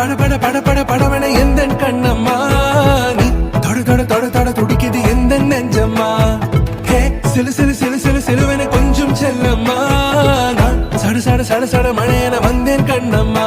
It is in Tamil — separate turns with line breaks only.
பட பட பட பட படவன எந்த கண்ணம்மா நீ தொட தொட தொட தொட துடிக்குது எந்த நெஞ்சம்மா ஹே சிலு சிலு சிலு சிலு சிலுவன கொஞ்சம் செல்லம்மா நான் சட சட சட சட மழையன வந்தேன் கண்ணம்மா